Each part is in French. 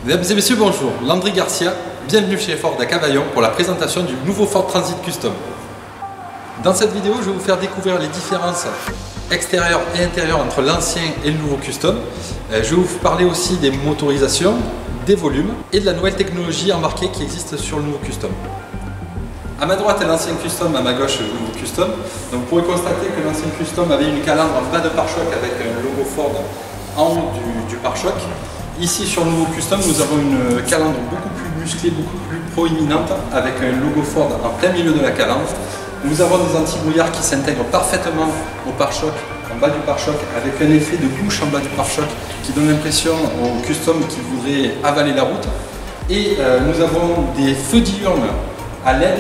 Mesdames et messieurs, bonjour. Landry Garcia, bienvenue chez Ford à Cavaillon pour la présentation du nouveau Ford Transit Custom. Dans cette vidéo, je vais vous faire découvrir les différences extérieures et intérieures entre l'ancien et le nouveau Custom. Je vais vous parler aussi des motorisations, des volumes et de la nouvelle technologie embarquée qui existe sur le nouveau Custom. À ma droite est l'ancien Custom, à ma gauche le nouveau Custom. Donc vous pourrez constater que l'ancien Custom avait une calandre en bas de pare-choc avec un logo Ford en haut du pare-choc. Ici sur le nouveau Custom, nous avons une calandre beaucoup plus musclée, beaucoup plus proéminente avec un logo Ford en plein milieu de la calandre. Nous avons des anti-brouillards qui s'intègrent parfaitement au pare-choc, en bas du pare-choc, avec un effet de bouche en bas du pare-choc qui donne l'impression au Custom qu'il voudrait avaler la route. Et nous avons des feux diurnes à LED,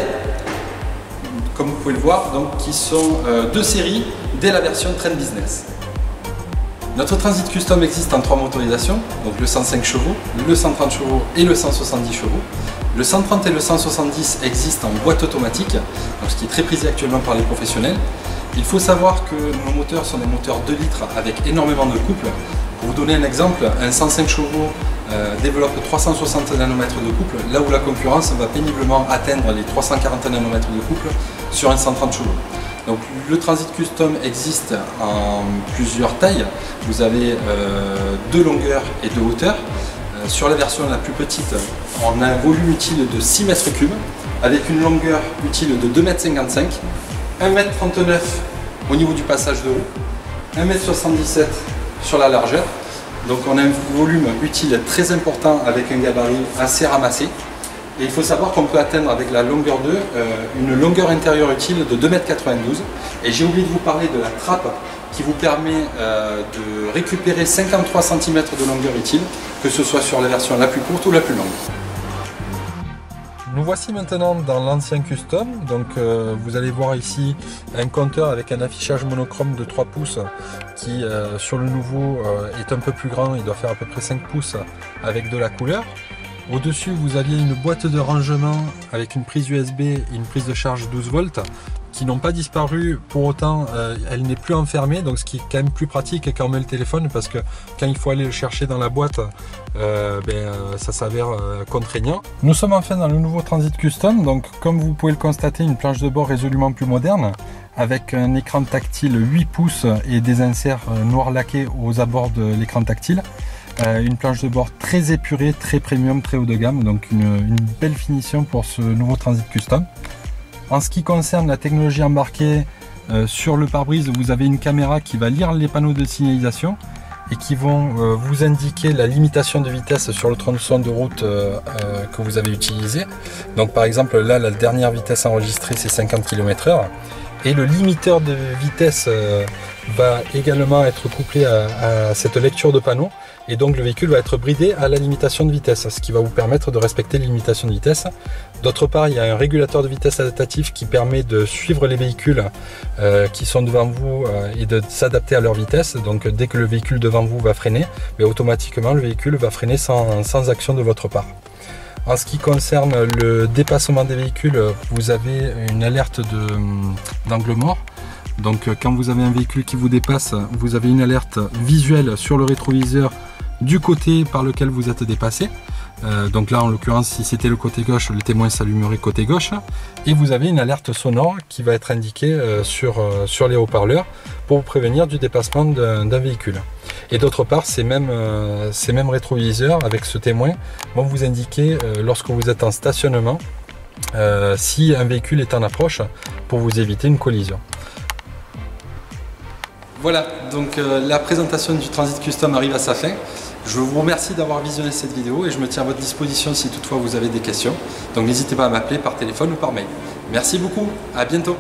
comme vous pouvez le voir, donc, qui sont de série dès la version Trend Business. Notre Transit Custom existe en 3 motorisations, donc le 105 chevaux, le 130 chevaux et le 170 chevaux. Le 130 et le 170 existent en boîte automatique, donc ce qui est très prisé actuellement par les professionnels. Il faut savoir que nos moteurs sont des moteurs 2 litres avec énormément de couple. Pour vous donner un exemple, un 105 chevaux développe 360 nanomètres de couple, là où la concurrence va péniblement atteindre les 340 nanomètres de couple sur un 130 chevaux. Donc le Transit Custom existe en plusieurs tailles. Vous avez 2 longueurs et 2 hauteurs. Sur la version la plus petite, on a un volume utile de 6 mètres cubes avec une longueur utile de 2,55 m, 1,39 m au niveau du passage de roue, 1,77 m sur la largeur. Donc on a un volume utile très important avec un gabarit assez ramassé. Et il faut savoir qu'on peut atteindre avec la longueur 2 une longueur intérieure utile de 2,92 m. Et j'ai oublié de vous parler de la trappe qui vous permet de récupérer 53 cm de longueur utile, que ce soit sur la version la plus courte ou la plus longue. Nous voici maintenant dans l'ancien Custom. Donc vous allez voir ici un compteur avec un affichage monochrome de 3 pouces qui sur le nouveau est un peu plus grand, il doit faire à peu près 5 pouces avec de la couleur. Au-dessus, vous aviez une boîte de rangement avec une prise USB et une prise de charge 12 volts qui n'ont pas disparu. Pour autant, elle n'est plus enfermée, donc ce qui est quand même plus pratique quand on met le téléphone, parce que quand il faut aller le chercher dans la boîte, ça s'avère contraignant. Nous sommes enfin dans le nouveau Transit Custom, donc comme vous pouvez le constater, une planche de bord résolument plus moderne, avec un écran tactile 8 pouces et des inserts noir laqués aux abords de l'écran tactile. Une planche de bord très épurée, très premium, très haut de gamme, donc une belle finition pour ce nouveau Transit Custom. En ce qui concerne la technologie embarquée, sur le pare-brise, vous avez une caméra qui va lire les panneaux de signalisation et qui vont vous indiquer la limitation de vitesse sur le tronçon de route que vous avez utilisé. Donc par exemple là, la dernière vitesse enregistrée c'est 50 km/h. Et le limiteur de vitesse va également être couplé à cette lecture de panneau. Et donc le véhicule va être bridé à la limitation de vitesse, ce qui va vous permettre de respecter les limitations de vitesse. D'autre part, il y a un régulateur de vitesse adaptatif qui permet de suivre les véhicules qui sont devant vous et de s'adapter à leur vitesse. Donc dès que le véhicule devant vous va freiner, automatiquement le véhicule va freiner sans action de votre part. En ce qui concerne le dépassement des véhicules, vous avez une alerte d'angle mort. Donc quand vous avez un véhicule qui vous dépasse, vous avez une alerte visuelle sur le rétroviseur du côté par lequel vous êtes dépassé. Donc là en l'occurrence, si c'était le côté gauche, le témoin s'allumerait côté gauche. Et vous avez une alerte sonore qui va être indiquée sur les haut-parleurs pour vous prévenir du dépassement d'un véhicule. Et d'autre part, ces mêmes rétroviseurs avec ce témoin vont vous indiquer lorsque vous êtes en stationnement si un véhicule est en approche pour vous éviter une collision. Voilà, donc la présentation du Transit Custom arrive à sa fin. Je vous remercie d'avoir visionné cette vidéo et je me tiens à votre disposition si toutefois vous avez des questions. Donc n'hésitez pas à m'appeler par téléphone ou par mail. Merci beaucoup, à bientôt.